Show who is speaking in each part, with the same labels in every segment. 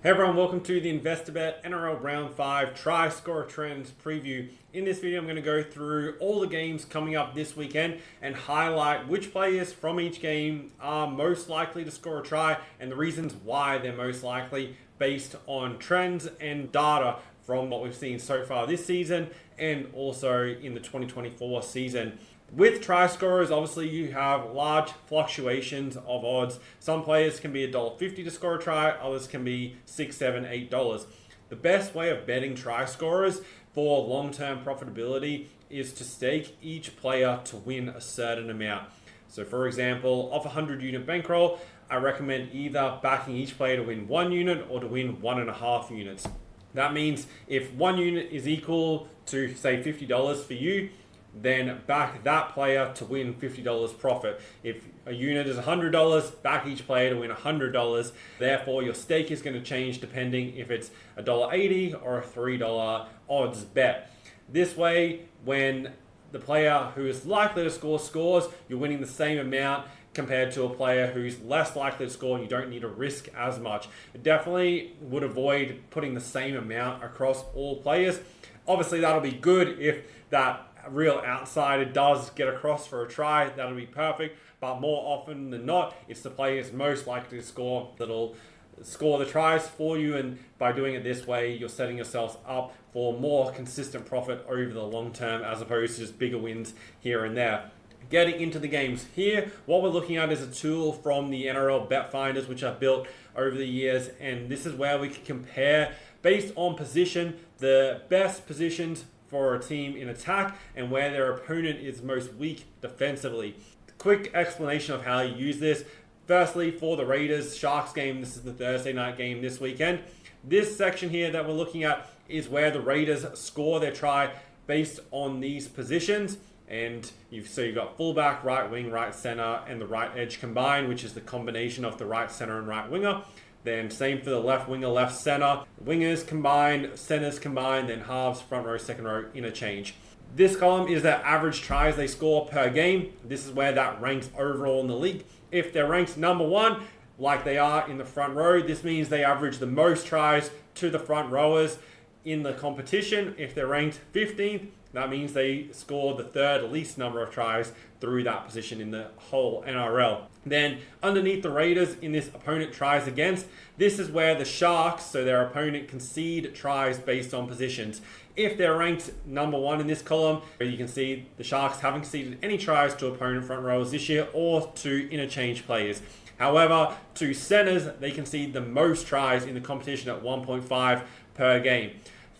Speaker 1: Hey everyone, welcome to the investor.bet NRL Round 5 Try Scorer Trends Preview. In this video, I'm going to go through all the games coming up this weekend and highlight which players from each game are most likely to score a try and the reasons why they're most likely based on trends and data from what we've seen so far this season and also in the 2024 season. With try scorers, obviously you have large fluctuations of odds. Some players can be $1.50 to score a try, others can be $6, $7, $8. The best way of betting try scorers for long-term profitability is to stake each player to win a certain amount. So for example, off a 100-unit bankroll, I recommend either backing each player to win 1 unit or to win 1.5 units. That means if 1 unit is equal to, say, $50 for you, then back that player to win $50 profit. If a unit is $100, back each player to win $100. Therefore, your stake is going to change depending if it's $1.80 or a $3 odds bet. This way, when the player who is likely to score scores, you're winning the same amount compared to a player who's less likely to score and you don't need to risk as much. It definitely would avoid putting the same amount across all players. Obviously, that'll be good if that real outsider does get across for a try. That'll be perfect, but more often than not, it's the players most likely to score that'll score the tries for you, and by doing it this way, you're setting yourselves up for more consistent profit over the long term as opposed to just bigger wins here and there. Getting into the games here, what we're looking at is a tool from the NRL bet finders, which I've built over the years, and this is where we can compare based on position the best positions for a team in attack and where their opponent is most weak defensively. Quick explanation of how you use this. Firstly, for the Raiders Sharks game, this is the Thursday night game this weekend. This section here that we're looking at is where the Raiders score their try based on these positions. And you've got fullback, right wing, right center, and the right edge combined, which is the combination of the right center and right winger. Then same for the left winger, left center. Wingers combined, centers combined, then halves, front row, second row, interchange. This column is their average tries they score per game. This is where that ranks overall in the league. If they're ranked number 1, like they are in the front row, this means they average the most tries to the front rowers in the competition. If they're ranked 15th, that means they score the third least number of tries through that position in the whole NRL. Then underneath the Raiders in this opponent tries against, this is where the Sharks, so their opponent, concede tries based on positions. If they're ranked number 1 in this column, you can see the Sharks haven't conceded any tries to opponent front rowers this year or to interchange players. However, to centers, they concede the most tries in the competition at 1.5 per game.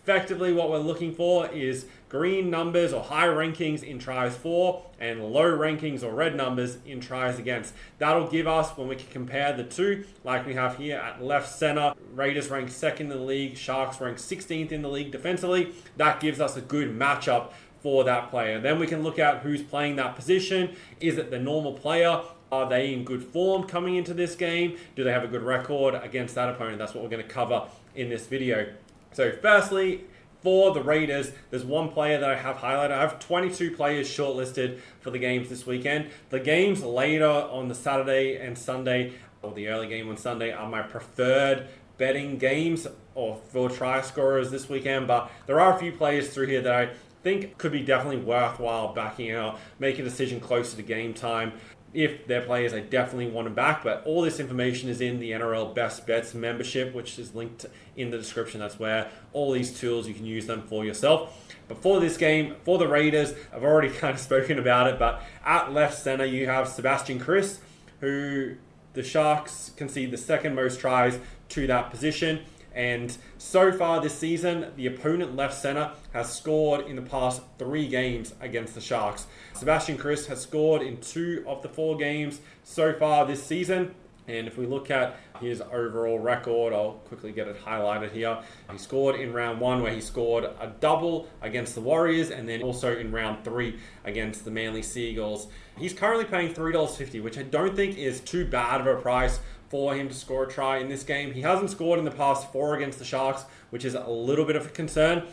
Speaker 1: Effectively, what we're looking for is green numbers or high rankings in tries for and low rankings or red numbers in tries against. That'll give us, when we can compare the two, like we have here at left center, Raiders ranked 2nd in the league, Sharks ranked 16th in the league defensively. That gives us a good matchup for that player. Then we can look at who's playing that position. Is it the normal player? Are they in good form coming into this game? Do they have a good record against that opponent? That's what we're going to cover in this video. So firstly, for the Raiders, there's one player that I have highlighted. I have 22 players shortlisted for the games this weekend. The games later on the Saturday and Sunday, or the early game on Sunday, are my preferred betting games or for try scorers this weekend. But there are a few players through here that I think could be definitely worthwhile backing out, make a decision closer to game time. If they're players I definitely want to back, but all this information is in the NRL Best Bets membership, which is linked in the description. That's where all these tools, you can use them for yourself. But for this game, for the Raiders, I've already kind of spoken about it, but at left center, you have Sebastian Kris, who the Sharks concede the second most tries to that position. And so far this season, the opponent left center has scored in the past 3 games against the Sharks. Sebastian Kris has scored in 2 of the 4 games so far this season. And if we look at his overall record, I'll quickly get it highlighted here. He scored in round 1 where he scored a double against the Warriors, and then also in round 3 against the Manly Seagulls. He's currently paying $3.50, which I don't think is too bad of a price for him to score a try in this game. He hasn't scored in the past 4 against the Sharks, which is a little bit of a concern.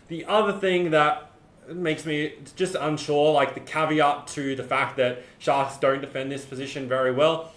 Speaker 1: The other thing that makes me just unsure, like the caveat to the fact that Sharks don't defend this position very well,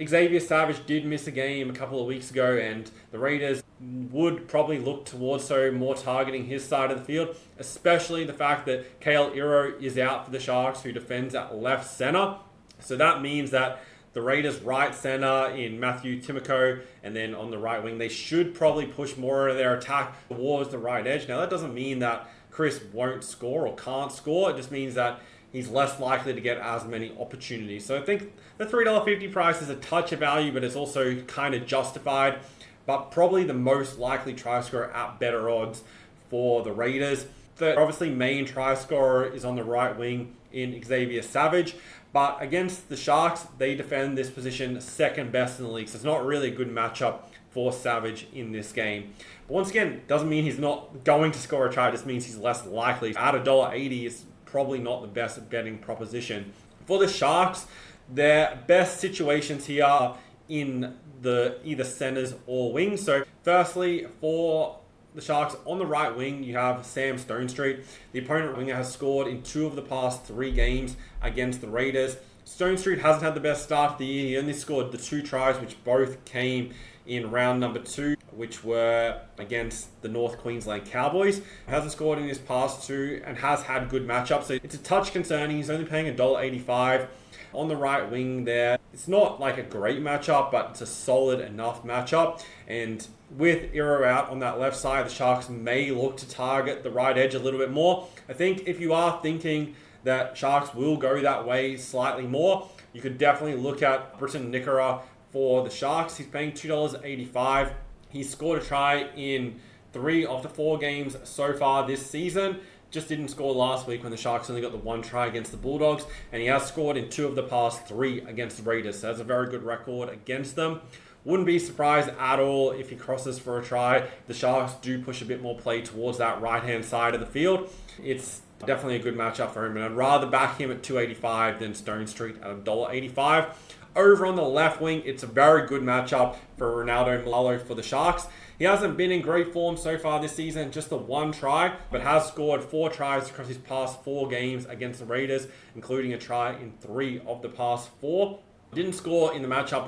Speaker 1: Xavier Savage did miss a game a couple of weeks ago, and the Raiders would probably look towards more targeting his side of the field, especially the fact that Kale Iro is out for the Sharks, who defends at left center. So that means that the Raiders' right center in Matthew Timoko, and then on the right wing, they should probably push more of their attack towards the right edge. Now, that doesn't mean that Chris won't score or can't score. It just means that he's less likely to get as many opportunities. So I think the $3.50 price is a touch of value, but it's also kind of justified. But probably the most likely try scorer at better odds for the Raiders. The obviously main try scorer is on the right wing in Xavier Savage. But against the Sharks, they defend this position second best in the league. So it's not really a good matchup for Savage in this game. But once again, doesn't mean he's not going to score a try. It just means he's less likely. At $1.80, it's probably not the best betting proposition. For the Sharks, their best situations here are in the either centers or wings. So firstly, for the Sharks, on the right wing, you have Sam Stonestreet. The opponent winger has scored in 2 of the past 3 games against the Raiders. Stonestreet hasn't had the best start of the year. He only scored the 2 tries, which both came in round number 2, which were against the North Queensland Cowboys. He hasn't scored in his past 2 and has had good matchups. So it's a touch concerning. He's only paying $1.85. On the right wing there, it's not like a great matchup, but it's a solid enough matchup. And with Iro out on that left side, the Sharks may look to target the right edge a little bit more. I think if you are thinking that Sharks will go that way slightly more, you could definitely look at Briton Nikora for the Sharks. He's paying $2.85. He's scored a try in 3 of the 4 games so far this season. Just didn't score last week when the Sharks only got the 1 try against the Bulldogs, and he has scored in 2 of the past 3 against the Raiders, so that's a very good record against them. Wouldn't be surprised at all if he crosses for a try. The Sharks do push a bit more play towards that right-hand side of the field. It's definitely a good matchup for him, and I'd rather back him at $2.85 than Stonestreet at $1.85. Over on the left wing, it's a very good matchup for Ronaldo Malalo for the Sharks. He hasn't been in great form so far this season, just the 1 try, but has scored 4 tries across his past 4 games against the Raiders, including a try in 3 of the past 4. Didn't score in the matchup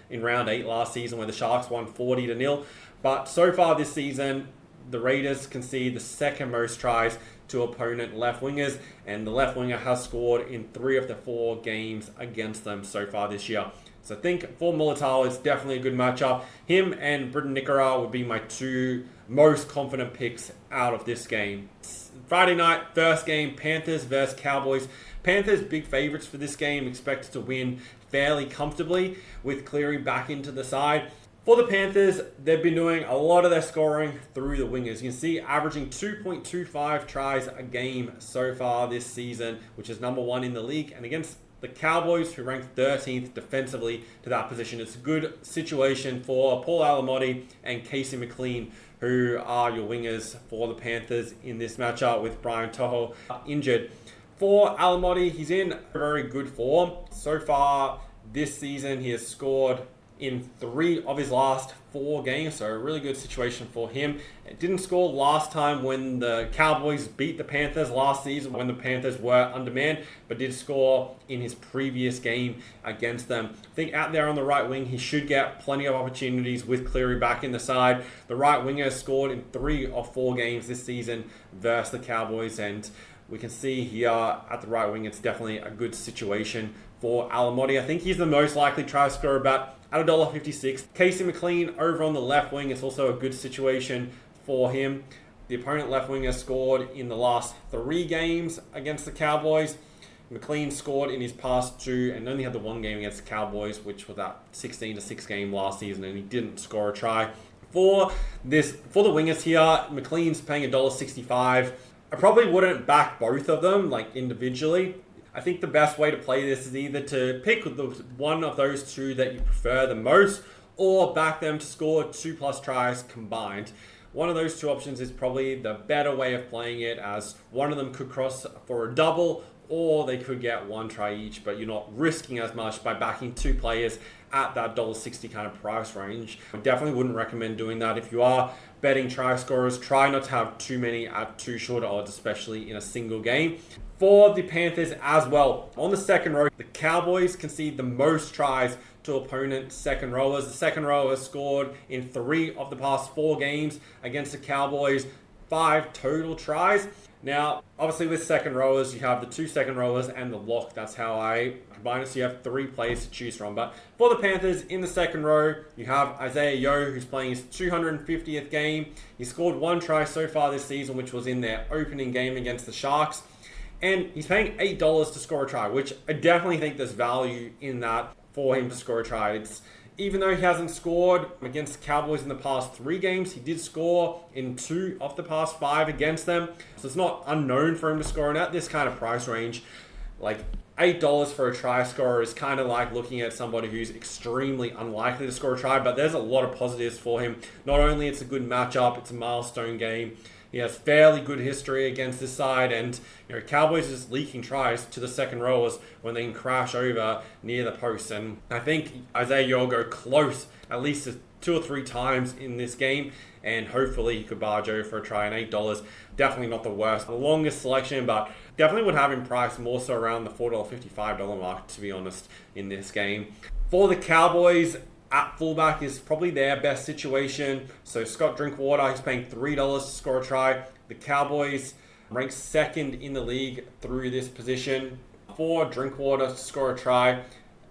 Speaker 1: in round 8 last season where the Sharks won 40-0. But so far this season, the Raiders concede the second most tries to opponent left wingers, and the left winger has scored in 3 of the 4 games against them so far this year. So I think for Mulatalo, it's definitely a good matchup. Him and Briton Nikora would be my 2 most confident picks out of this game. Friday night, first game, Panthers versus Cowboys. Panthers big favorites for this game, expected to win fairly comfortably with Cleary back into the side. For the Panthers, they've been doing a lot of their scoring through the wingers. You can see averaging 2.25 tries a game so far this season, which is number 1 in the league. And against the Cowboys, who ranked 13th defensively to that position, it's a good situation for Paul Alamotti and Casey McLean, who are your wingers for the Panthers in this matchup with Brian Toho injured. For Alamotti, he's in very good form. So far this season, he has scored in 3 of his last 4 games, so a really good situation for him. It didn't score last time when the Cowboys beat the Panthers last season when the Panthers were undermanned, but did score in his previous game against them. I think out there on the right wing, he should get plenty of opportunities with Cleary back in the side. The right winger has scored in 3 of 4 games this season versus the Cowboys, and we can see here at the right wing, it's definitely a good situation for Alamotti. I think he's the most likely try scorer about at $1.56. Casey McLean over on the left wing, it's also a good situation for him. The opponent left winger scored in the last 3 games against the Cowboys. McLean scored in his past 2 and only had the 1 game against the Cowboys, which was that 16-6 game last season, and he didn't score a try. For the wingers here, McLean's paying $1.65. I probably wouldn't back both of them individually. I think the best way to play this is either to pick one of those 2 that you prefer the most, or back them to score 2+ tries combined. One of those 2 options is probably the better way of playing it, as one of them could cross for a double, or they could get 1 try each, but you're not risking as much by backing 2 players at that $1.60 kind of price range. I definitely wouldn't recommend doing that. If you are betting try scorers, try not to have too many at too short odds, especially in a single game. For the Panthers as well, on the second row, the Cowboys concede the most tries to opponent second rowers. The second rower has scored in 3 of the past 4 games against the Cowboys, 5 total tries. Now, obviously with second rowers, you have the 2 second rowers and the lock. That's how I combine it. So you have 3 players to choose from. But for the Panthers, in the second row, you have Isaiah Yeo, who's playing his 250th game. He scored 1 try so far this season, which was in their opening game against the Sharks. And he's paying $8 to score a try, which I definitely think there's value in that for him to score a try. Even though he hasn't scored against the Cowboys in the past 3 games, he did score in 2 of the past 5 against them. So it's not unknown for him to score. And at this kind of price range, like $8 for a try scorer is kind of like looking at somebody who's extremely unlikely to score a try. But there's a lot of positives for him. Not only it's a good matchup, it's a milestone game. He has fairly good history against this side, and Cowboys is leaking tries to the second rowers when they can crash over near the post. And I think Isaiah Yeo will go close at least 2 or 3 times in this game, and hopefully he could barge over for a try. And $8, definitely not the worst. The longest selection, but definitely would have him priced more so around the $4.55 mark, to be honest, in this game. For the Cowboys, at fullback is probably their best situation. So Scott Drinkwater, he's paying $3 to score a try. The Cowboys rank 2nd in the league through this position. For Drinkwater to score a try,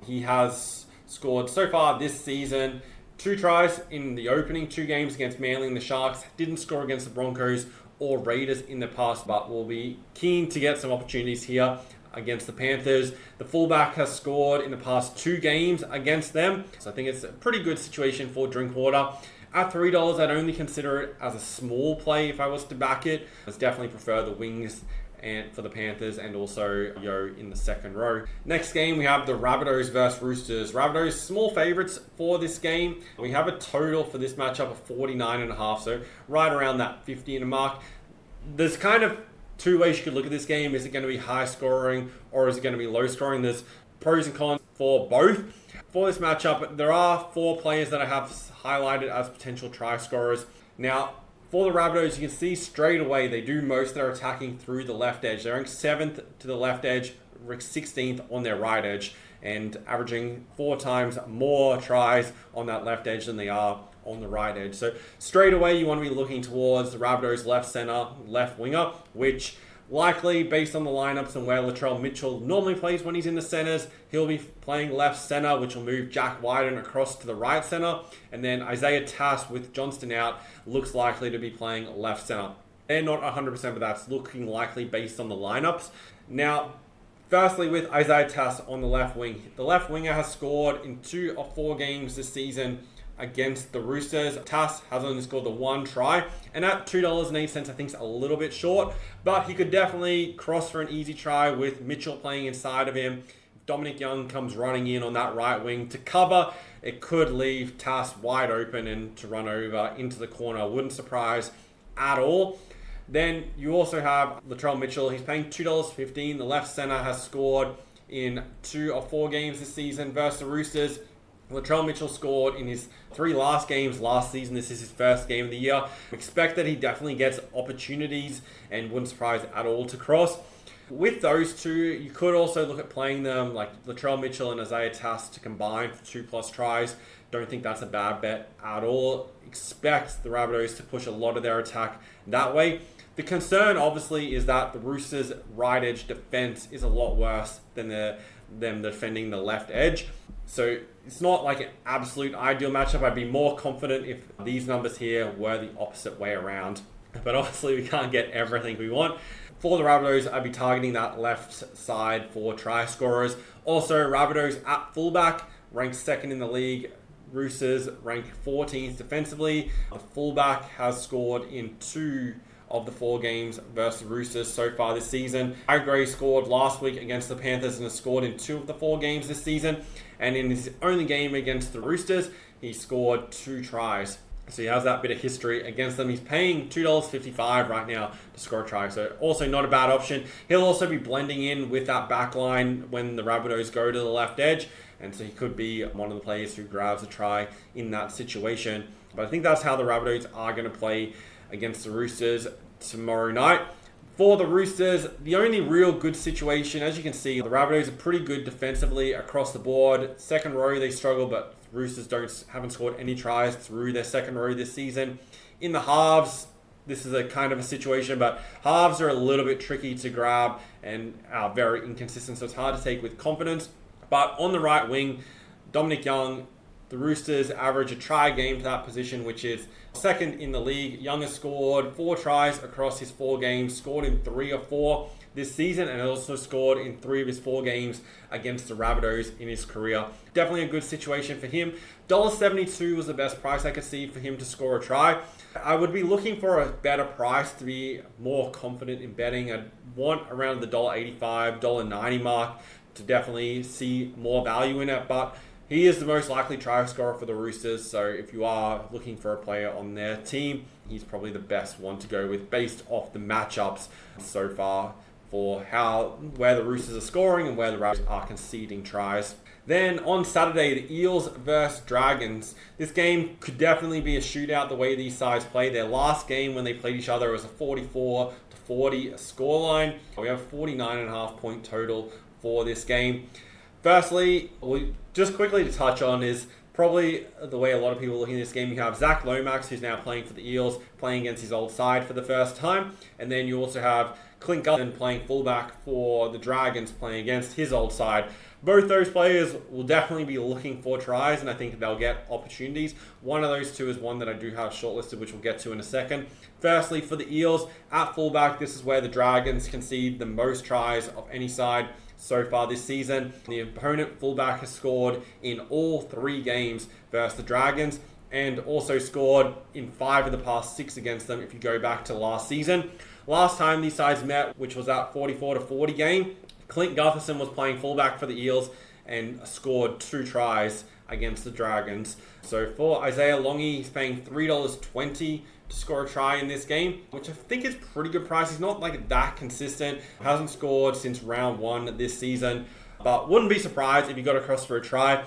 Speaker 1: he has scored so far this season 2 tries in the opening 2 games against Manly and the Sharks. Didn't score against the Broncos or Raiders in the past, but will be keen to get some opportunities here against the Panthers. The fullback has scored in the past 2 games against them, so I think it's a pretty good situation for Drinkwater. At $3, I'd only consider it as a small play if I was to back it. I definitely prefer the wings and for the Panthers, and also Yeo in the second row. Next game, we have the Rabbitohs versus Roosters. Rabbitohs, small favourites for this game. We have a total for this matchup of 49.5, so right around that 50 mark. There's kind of 2 ways you could look at this game. Is it going to be high scoring or is it going to be low scoring? There's pros and cons for both. For this matchup, there are 4 players that I have highlighted as potential try scorers. Now, for the Rabbitohs, you can see straight away they do most of their attacking through the left edge. They're ranked 7th to the left edge, ranked 16th on their right edge, and averaging 4 times more tries on that left edge than they are on the right edge. So straight away, you want to be looking towards the Rabbitohs left center, left winger, which likely, based on the lineups and where Latrell Mitchell normally plays when he's in the centers, he'll be playing left center, which will move Jack Wyden across to the right center. And then Isaiah Tass, with Johnston out, looks likely to be playing left center. They're not 100%, but that's looking likely based on the lineups. Now, firstly, with Isaiah Tass on the left wing, the left winger has scored in 2 of 4 games this season against the Roosters. Tass has only scored the 1 try, and at $2.08 I think is a little bit short, but he could definitely cross for an easy try with Mitchell playing inside of him. If Dominic Young comes running in on that right wing to cover, it could leave Tass wide open and to run over into the corner. Wouldn't surprise at all. Then you also have Latrell Mitchell. He's paying $2.15. The left center has scored in 2 of 4 games this season versus the Roosters. Latrell Mitchell scored in his 3 last games last season. This is his first game of the year. Expect that he definitely gets opportunities and wouldn't surprise at all to cross. With those 2, you could also look at playing them like Latrell Mitchell and Isaiah Tass to combine for 2+ tries. Don't think that's a bad bet at all. Expect the Rabbitohs to push a lot of their attack that way. The concern, obviously, is that the Roosters' right edge defense is a lot worse than them defending the left edge. So it's not like an absolute ideal matchup. I'd be more confident if these numbers here were the opposite way around. But obviously we can't get everything we want. For the Rabbitohs, I'd be targeting that left side for try scorers. Also, Rabbitohs at fullback, ranked 2nd in the league. Roosters ranked 14th defensively. The fullback has scored in 2 of the 4 games versus the Roosters so far this season. Gray scored last week against the Panthers and has scored in 2 of the 4 games this season. And in his only game against the Roosters, he scored 2 tries. So he has that bit of history against them. He's paying $2.55 right now to score a try. So also not a bad option. He'll also be blending in with that back line when the Rabbitohs go to the left edge. And so he could be one of the players who grabs a try in that situation. But I think that's how the Rabbitohs are going to play against the Roosters tomorrow night. For the Roosters, the only real good situation, as you can see, the Rabbitohs are pretty good defensively across the board. Second row, they struggle, but Roosters haven't scored any tries through their second row this season. In the halves, this is a kind of a situation, but halves are a little bit tricky to grab and are very inconsistent, so it's hard to take with confidence. But on the right wing, Dominic Young, the Roosters average a try a game to that position, which is second in the league. Young has scored 4 tries across his 4 games, scored in 3 of 4 this season, and also scored in 3 of his 4 games against the Rabbitohs in his career. Definitely a good situation for him. $1.72 was the best price I could see for him to score a try. I would be looking for a better price to be more confident in betting. I'd want around the $1.85, $1.90 mark to definitely see more value in it, but he is the most likely try scorer for the Roosters, so if you are looking for a player on their team, he's probably the best one to go with based off the matchups so far for where the Roosters are scoring and where the Rabbitohs are conceding tries. Then on Saturday, the Eels versus Dragons. This game could definitely be a shootout the way these sides play. Their last game when they played each other was a 44-40 scoreline. We have 49.5 point total for this game. Firstly, just quickly to touch on is probably the way a lot of people are looking at this game. You have Zach Lomax, who's now playing for the Eels, playing against his old side for the first time. And then you also have Clint Gutherson playing fullback for the Dragons, playing against his old side. Both those players will definitely be looking for tries, and I think they'll get opportunities. One of those two is one that I do have shortlisted, which we'll get to in a second. Firstly, for the Eels, at fullback, this is where the Dragons concede the most tries of any side so far this season. The opponent fullback has scored in all 3 games versus the Dragons, and also scored in 5 of the past 6 against them if you go back to last season. Last time these sides met, which was that 44-40 game, Clint Gutherson was playing fullback for the Eels and scored 2 tries against the Dragons. So for Isaiah Longy, he's paying $3.20 to score a try in this game, which I think is pretty good price. He's not like that consistent. Hasn't scored since round 1 this season, but wouldn't be surprised if he got across for a try.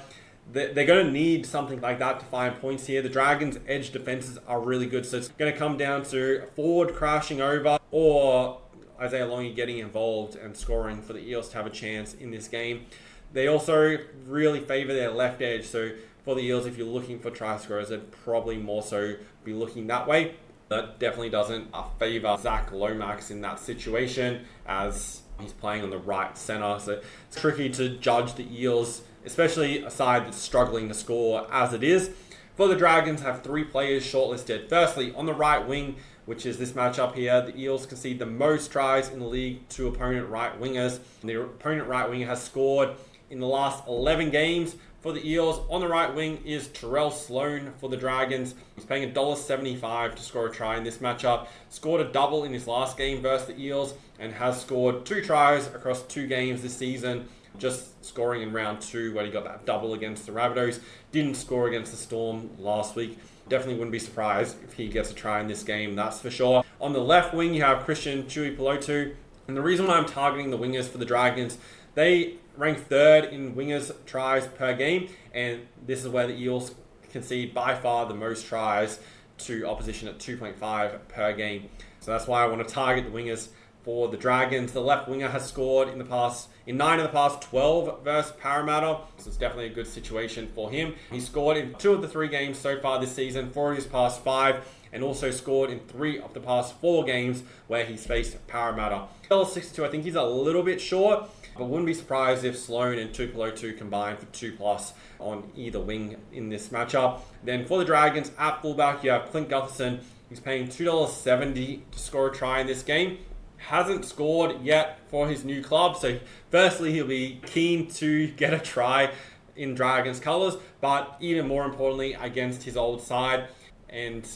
Speaker 1: They're going to need something like that to find points here. The Dragons' edge defenses are really good, so it's going to come down to forward crashing over or Isaiah Longy getting involved and scoring for the Eels to have a chance in this game. They also really favour their left edge, so for the Eels, if you're looking for try scorers, they'd probably more so be looking that way. That definitely doesn't favour Zach Lomax in that situation, as he's playing on the right centre, so it's tricky to judge the Eels, especially a side that's struggling to score as it is. For the Dragons, have 3 players shortlisted. Firstly, on the right wing, which is this matchup here, the Eels concede the most tries in the league to opponent right wingers. And the opponent right winger has scored in the last 11 games for the Eels. On the right wing is Terrell Sloan for the Dragons. He's paying $1.75 to score a try in this matchup. Scored a double in his last game versus the Eels and has scored 2 tries across 2 games this season. Just scoring in round 2 where he got that double against the Rabbitohs. Didn't score against the Storm last week. Definitely wouldn't be surprised if he gets a try in this game, that's for sure. On the left wing, you have Christian Tuipulotu. And the reason why I'm targeting the wingers for the Dragons, they rank 3rd in wingers tries per game. And this is where the Eels concede by far the most tries to opposition at 2.5 per game. So that's why I want to target the wingers for the Dragons. The left winger has scored in 9 of the past 12 versus Parramatta, so it's definitely a good situation for him. He scored in 2 of the 3 games so far this season, 4 of his past 5, and also scored in 3 of the past 4 games where he's faced Parramatta. $1.62, I think he's a little bit short, but wouldn't be surprised if Sloan and Tuipulotu combine for 2+ on either wing in this matchup. Then for the Dragons, at fullback, you have Clint Gutherson. He's paying $2.70 to score a try in this game. Hasn't scored yet for his new club, so firstly he'll be keen to get a try in Dragons colours, but even more importantly against his old side, and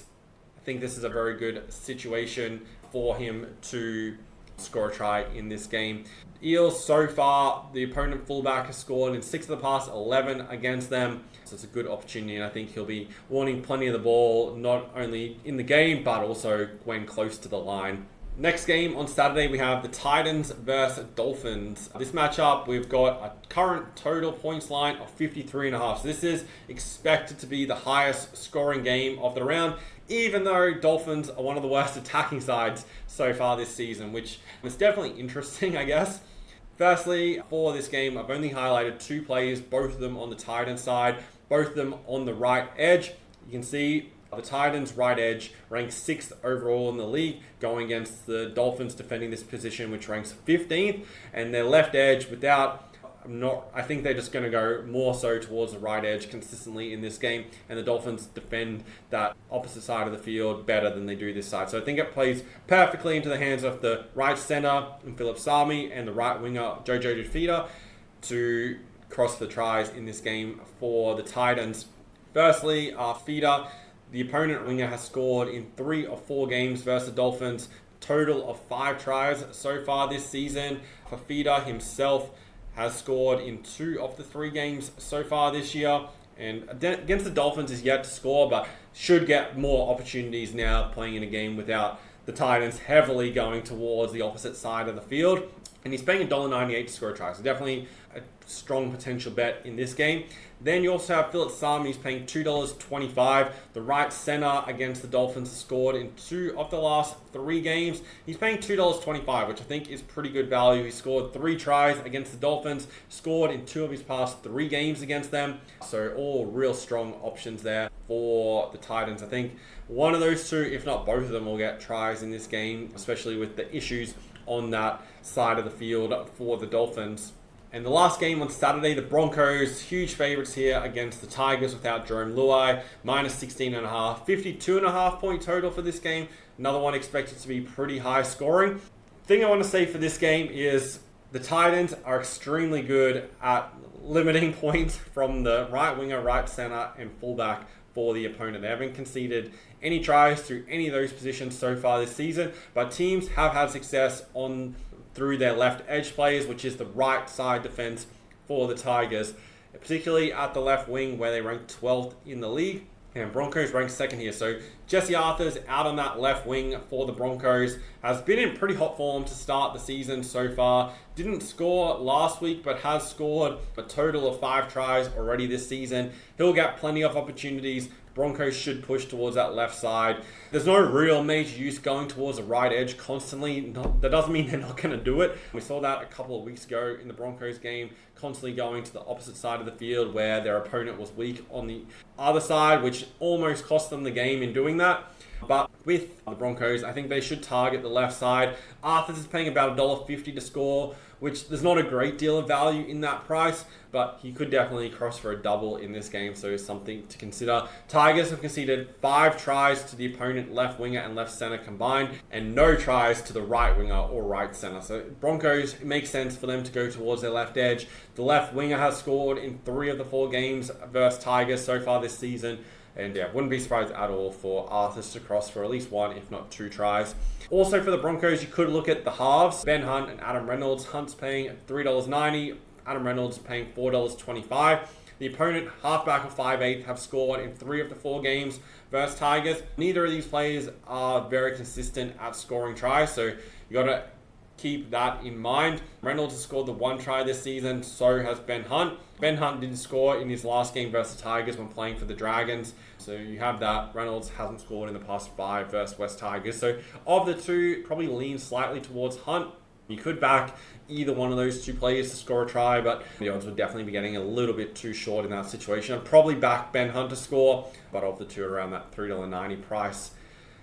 Speaker 1: I think this is a very good situation for him to score a try in this game. Eels, so far, the opponent fullback has scored in 6 of the past 11 against them, so it's a good opportunity, and I think he'll be wanting plenty of the ball, not only in the game, but also when close to the line. Next game on Saturday, we have the Titans versus Dolphins. This matchup, we've got a current total points line of 53.5. So this is expected to be the highest scoring game of the round, even though Dolphins are one of the worst attacking sides so far this season, which is definitely interesting, I guess. Firstly, for this game, I've only highlighted 2 players, both of them on the Titans side, both of them on the right edge. You can see the Titans' right edge ranks 6th overall in the league, going against the Dolphins defending this position, which ranks 15th. And their left edge, I think they're just going to go more so towards the right edge consistently in this game. And the Dolphins defend that opposite side of the field better than they do this side. So I think it plays perfectly into the hands of the right center, Philip Sami, and the right winger, Jojo Fifita, to cross the tries in this game for the Titans. Firstly, Fifita, the opponent winger, has scored in 3 of 4 games versus the Dolphins, total of 5 tries so far this season. Fifita himself has scored in 2 of the 3 games so far this year, and against the Dolphins is yet to score, but should get more opportunities now playing in a game without the Titans heavily going towards the opposite side of the field. And he's paying $1.98 to score a try, so definitely a strong potential bet in this game. Then you also have Philip Sami, who's paying $2.25. The right center against the Dolphins has scored in 2 of the last 3 games. He's paying $2.25, which I think is pretty good value. He scored 3 tries against the Dolphins, scored in 2 of his past 3 games against them. So all real strong options there for the Titans. I think one of those 2, if not both of them, will get tries in this game, especially with the issues on that side of the field for the Dolphins. And the last game on Saturday, the Broncos, huge favourites here against the Tigers without Jerome Luai, minus 16.5, 52.5 point total for this game. Another one expected to be pretty high scoring. Thing I want to say for this game is the Titans are extremely good at limiting points from the right winger, right centre, and fullback for the opponent. They haven't conceded any tries through any of those positions so far this season, but teams have had success through their left edge players, which is the right side defense for the Tigers, particularly at the left wing where they rank 12th in the league. And Broncos ranked 2nd here. So Jesse Arthur's out on that left wing for the Broncos. Has been in pretty hot form to start the season so far. Didn't score last week, but has scored a total of 5 tries already this season. He'll get plenty of opportunities. Broncos should push towards that left side. There's no real major use going towards the right edge constantly. That doesn't mean they're not going to do it. We saw that a couple of weeks ago in the Broncos game, constantly going to the opposite side of the field where their opponent was weak on the other side, which almost cost them the game in doing that. But with the Broncos, I think they should target the left side. Arthurs is paying about $1.50 to score, which there's not a great deal of value in that price, but he could definitely cross for a double in this game, so something to consider. Tigers have conceded 5 tries to the opponent left winger and left center combined, and no tries to the right winger or right center. So Broncos, it makes sense for them to go towards their left edge. The left winger has scored in 3 of the 4 games versus Tigers so far this season. And yeah, wouldn't be surprised at all for Arthurs to cross for at least 1, if not 2 tries. Also for the Broncos, you could look at the halves. Ben Hunt and Adam Reynolds. Hunt's paying $3.90. Adam Reynolds paying $4.25. The opponent, halfback of 5'8", have scored in 3 of the 4 games versus Tigers. Neither of these players are very consistent at scoring tries, so you got to keep that in mind. Reynolds has scored the 1 try this season, so has Ben Hunt. Ben Hunt didn't score in his last game versus Tigers when playing for the Dragons. So you have that. Reynolds hasn't scored in the past 5 versus West Tigers. So of the 2, probably lean slightly towards Hunt. You could back either one of those 2 players to score a try, but the odds would definitely be getting a little bit too short in that situation. I'd probably back Ben Hunt to score, but of the 2 around that $3.90 price.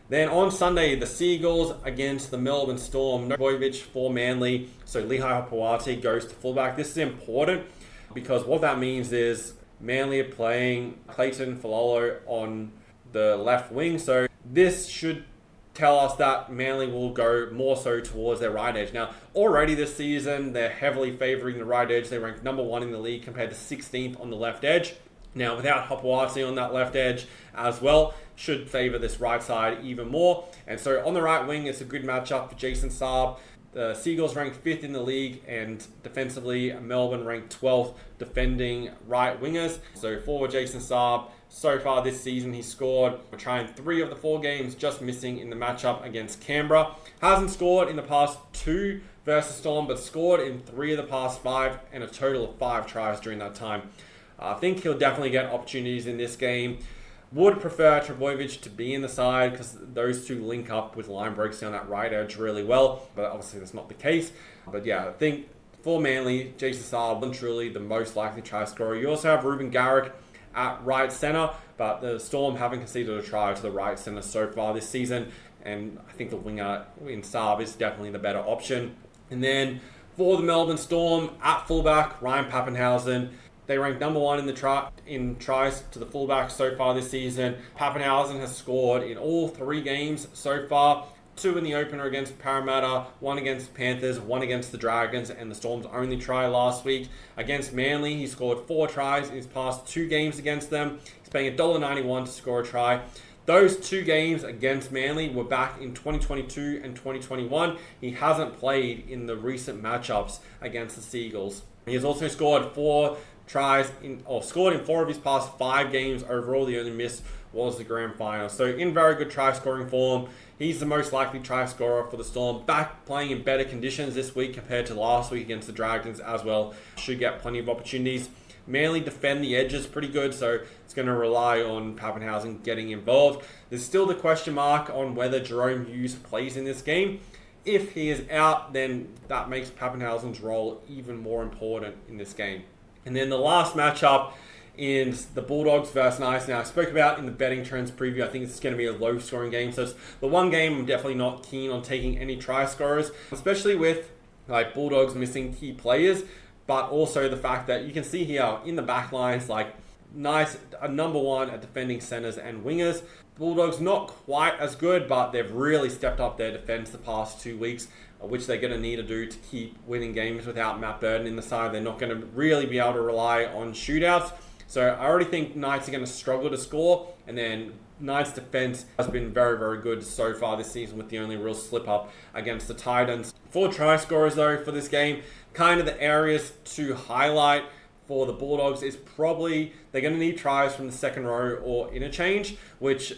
Speaker 1: Then on Sunday, the Seagulls against the Melbourne Storm. No Boyvich for Manly, so Lehigh Hopewati goes to fullback. This is important because what that means is Manly are playing Clayton Falolo on the left wing, so this should tell us that Manly will go more so towards their right edge. Now, already this season, they're heavily favouring the right edge. They rank number 1 in the league compared to 16th on the left edge. Now, without Hopewati on that left edge as well, should favour this right side even more. And so on the right wing, it's a good matchup for Jason Saab. The Seagulls ranked 5th in the league, and defensively, Melbourne ranked 12th defending right wingers. So for Jason Saab, so far this season. He scored a try in 3 of the 4 games, just missing in the matchup against Canberra. Hasn't scored in the past 2 versus Storm, but scored in 3 of the past 5 and a total of 5 tries during that time. I think he'll definitely get opportunities in this game. Would prefer Trbojevic to be in the side because those two link up with line breaks down that right edge really well, but obviously that's not the case. But yeah, I think for Manly, Jason Saab is truly the most likely try scorer. You also have Ruben Garrick at right centre, but the Storm haven't conceded a try to the right centre so far this season, and I think the winger in Saab is definitely the better option. And then for the Melbourne Storm, at fullback, Ryan Papenhuyzen. They rank number 1 in tries to the fullback so far this season. Papenhuyzen has scored in all 3 games so far. 2 in the opener against Parramatta, 1 against Panthers, 1 against the Dragons, and the Storm's only try last week. Against Manly, he scored 4 tries in his past 2 games against them. He's paying $1.91 to score a try. Those 2 games against Manly were back in 2022 and 2021. He hasn't played in the recent matchups against the Seagulls. He has also scored 4 tries scored in 4 of his past 5 games overall. The only miss was the grand final. So in very good try scoring form. He's the most likely try scorer for the Storm. Back playing in better conditions this week compared to last week against the Dragons as well. Should get plenty of opportunities. Manly defend the edges pretty good, so it's going to rely on Papenhuyzen getting involved. There's still the question mark on whether Jerome Hughes plays in this game. If he is out, then that makes Papenhuyzen's role even more important in this game. And then the last matchup is the Bulldogs versus Knights. Now, I spoke about in the betting trends preview, I think it's going to be a low-scoring game. So it's the one game I'm definitely not keen on taking any try scorers, especially with like Bulldogs missing key players, but also the fact that you can see here in the back lines, like Knights are number 1 at defending centers and wingers. Bulldogs not quite as good, but they've really stepped up their defense the past 2 weeks, which they're going to need to do to keep winning games without Matt Burton in the side. They're not going to really be able to rely on shootouts. So I already think Knights are going to struggle to score, and then Knights' defense has been very, very good so far this season, with the only real slip-up against the Titans. For try scorers, though, for this game, kind of the areas to highlight for the Bulldogs is probably they're going to need tries from the second row or interchange, which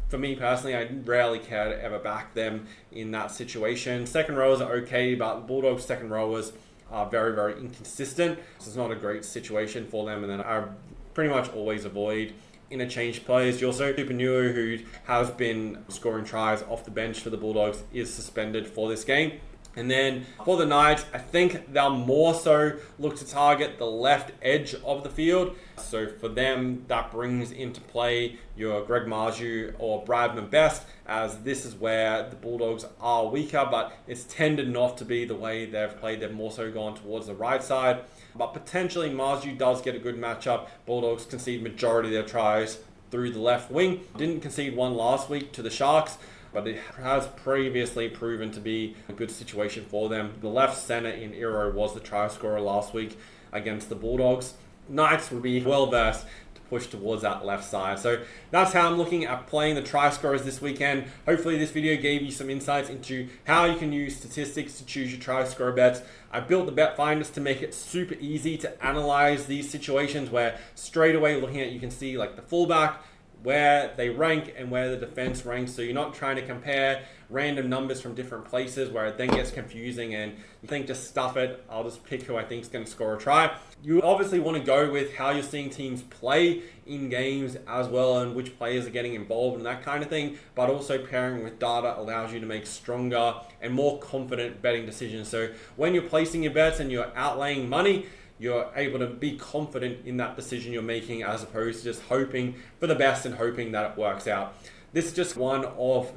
Speaker 1: for me personally, I rarely care to ever back them in that situation. Second rowers are okay, but Bulldogs' second rowers are very, very inconsistent. So it's not a great situation for them, and then I pretty much always avoid interchange players. You also Tupanua, who has been scoring tries off the bench for the Bulldogs, is suspended for this game. And then for the Knights, I think they'll more so look to target the left edge of the field. So for them, that brings into play your Greg Marju or Bradman Best, as this is where the Bulldogs are weaker, but it's tended not to be the way they've played. They've more so gone towards the right side. But potentially Marju does get a good matchup. Bulldogs concede majority of their tries through the left wing. Didn't concede one last week to the Sharks, but it has previously proven to be a good situation for them. The left centre in Iro was the try scorer last week against the Bulldogs. Knights would be well versed to push towards that left side. So that's how I'm looking at playing the try scorers this weekend. Hopefully this video gave you some insights into how you can use statistics to choose your try scorer bets. I built the bet finders to make it super easy to analyze these situations, where straight away looking at, you can see like the fullback, where they rank and where the defense ranks. So you're not trying to compare random numbers from different places where it then gets confusing and you think just stuff it, I'll just pick who I think is going to score a try. You obviously want to go with how you're seeing teams play in games as well, and which players are getting involved and that kind of thing, but also pairing with data allows you to make stronger and more confident betting decisions. So when you're placing your bets and you're outlaying money, you're able to be confident in that decision you're making, as opposed to just hoping for the best and hoping that it works out. This is just one of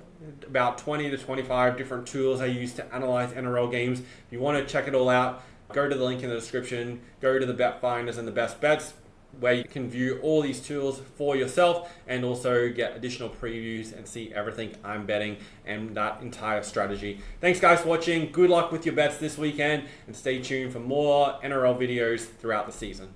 Speaker 1: about 20 to 25 different tools I use to analyze NRL games. If you want to check it all out, go to the link in the description, go to the bet finders and the best bets, where you can view all these tools for yourself and also get additional previews and see everything I'm betting and that entire strategy. Thanks guys for watching. Good luck with your bets this weekend, and stay tuned for more NRL videos throughout the season.